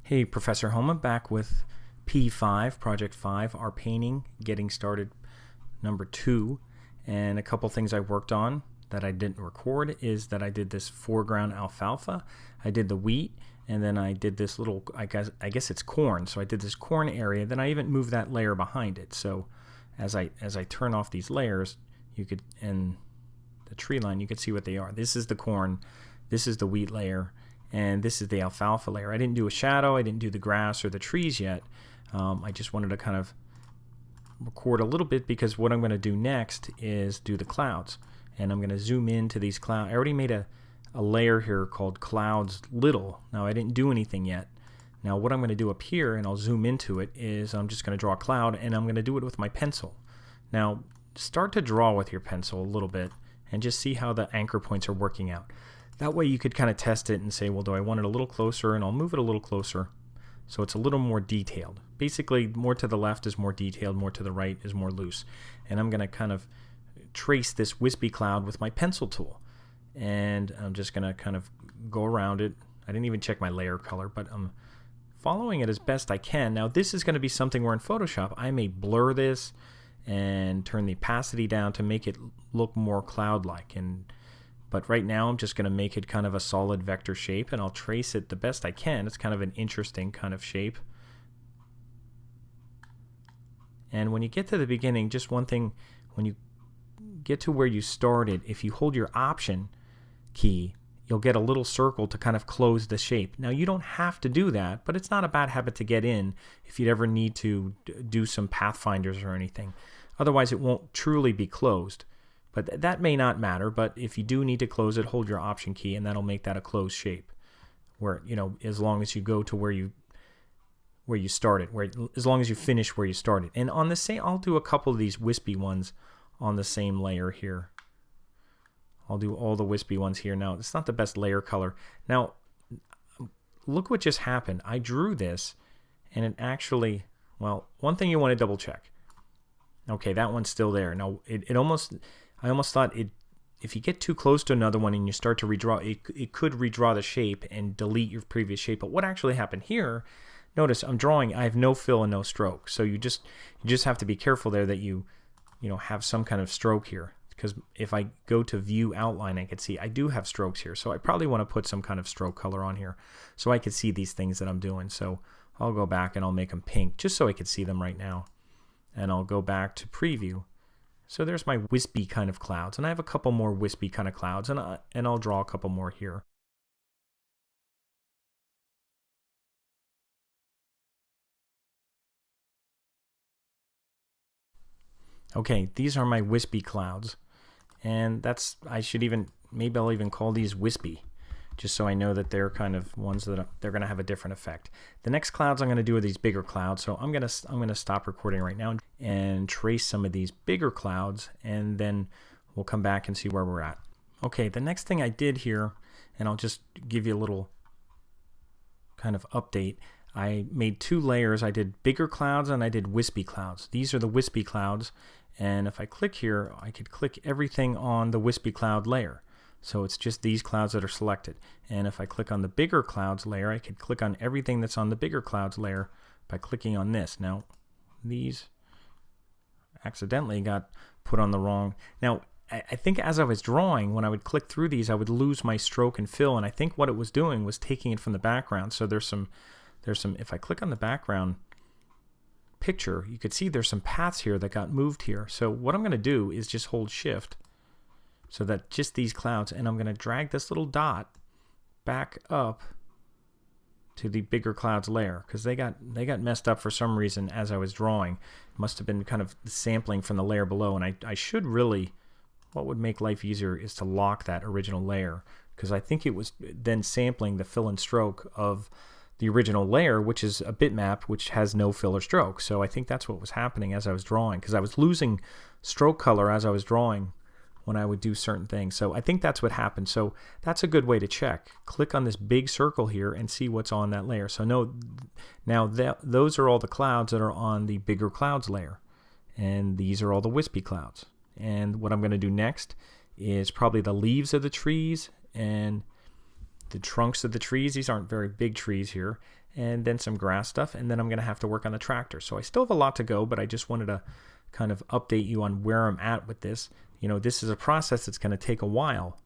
Hey, Professor Homa back with P5, Project 5, our painting, getting started number 2. And a couple things I worked on that I didn't record is that I did this foreground alfalfa, I did the wheat, and then I did this little, I guess it's corn. So I did this corn area, then I even moved that layer behind it. So as I turn off these layers, you could, and the tree line, you could see what they are. This is the corn, this is the wheat layer, and this is the alfalfa layer. I didn't do a shadow, I didn't do the grass or the trees yet. I just wanted to kind of record a little bit because what I'm going to do next is do the clouds. And I'm going to zoom into these clouds. I already made a layer here called Clouds Little. Now I didn't do anything yet. Now what I'm going to do up here, and I'll zoom into it, is I'm just going to draw a cloud, and I'm going to do it with my pencil. Now start to draw with your pencil a little bit and just see how the anchor points are working out. That way you could kind of test it and say, well, do I want it a little closer? And I'll move it a little closer so it's a little more detailed. Basically, more to the left is more detailed, more to the right is more loose. And I'm going to kind of trace this wispy cloud with my pencil tool. And I'm just going to kind of go around it. I didn't even check my layer color, but I'm following it as best I can. Now, this is going to be something where in Photoshop I may blur this and turn the opacity down to make it look more cloud-like. But right now I'm just going to make it kind of a solid vector shape, and I'll trace it the best I can. It's kind of an interesting kind of shape. And when you get to the beginning, just one thing, when you get to where you started, if you hold your Option key, you'll get a little circle to kind of close the shape. Now you don't have to do that, but it's not a bad habit to get in if you'd ever need to do some pathfinders or anything. Otherwise it won't truly be closed. But that may not matter, but if you do need to close it, hold your Option key, and that'll make that a closed shape. Where, you know, as long as you go to where you started, as long as you finish where you started. And on the same, I'll do a couple of these wispy ones on the same layer here. I'll do all the wispy ones here. Now, it's not the best layer color. Now, look what just happened. I drew this, and it actually, well, one thing you want to double check. Okay, that one's still there. Now, I almost thought if you get too close to another one and you start to redraw, it could redraw the shape and delete your previous shape. But what actually happened here, notice I'm drawing, I have no fill and no stroke. So you just have to be careful there that you have some kind of stroke here. Because if I go to view outline, I can see I do have strokes here. So I probably want to put some kind of stroke color on here so I can see these things that I'm doing. So I'll go back and I'll make them pink just so I can see them right now. And I'll go back to preview. So there's my wispy kind of clouds, and I have a couple more wispy kind of clouds, and I'll draw a couple more here. Okay, these are my wispy clouds, and maybe I'll even call these wispy, just so I know that they're kind of ones that they're going to have a different effect. The next clouds I'm going to do are these bigger clouds, so I'm going to stop recording right now and trace some of these bigger clouds, and then we'll come back and see where we're at. Okay, the next thing I did here, and I'll just give you a little kind of update. I made 2 layers. I did bigger clouds and I did wispy clouds. These are the wispy clouds, and if I click here, I could click everything on the wispy cloud layer. So it's just these clouds that are selected. And if I click on the bigger clouds layer, I could click on everything that's on the bigger clouds layer by clicking on this. Now, these accidentally got put on the wrong. Now, I think as I was drawing, when I would click through these, I would lose my stroke and fill. And I think what it was doing was taking it from the background. So there's some, if I click on the background picture, you could see there's some paths here that got moved here. So what I'm going to do is just hold Shift, so that just these clouds, and I'm going to drag this little dot back up to the bigger clouds layer, because they got messed up for some reason as I was drawing. It must have been kind of sampling from the layer below, and I should really, what would make life easier is to lock that original layer, because I think it was then sampling the fill and stroke of the original layer, which is a bitmap which has no fill or stroke. So I think that's what was happening as I was drawing, because I was losing stroke color as I was drawing when I would do certain things. So I think that's what happened. So that's a good way to check. Click on this big circle here and see what's on that layer. So now those are all the clouds that are on the bigger clouds layer. And these are all the wispy clouds. And what I'm going to do next is probably the leaves of the trees and the trunks of the trees. These aren't very big trees here. and then some grass stuff, and then I'm going to have to work on the tractor. So I still have a lot to go, but I just wanted to kind of update you on where I'm at with this. You know, this is a process that's going to take a while.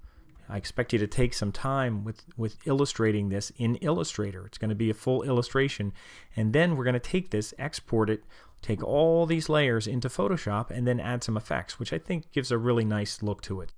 I expect you to take some time with illustrating this in Illustrator. It's going to be a full illustration, and then we're going to take this, export it, take all these layers into Photoshop, and then add some effects, which I think gives a really nice look to it.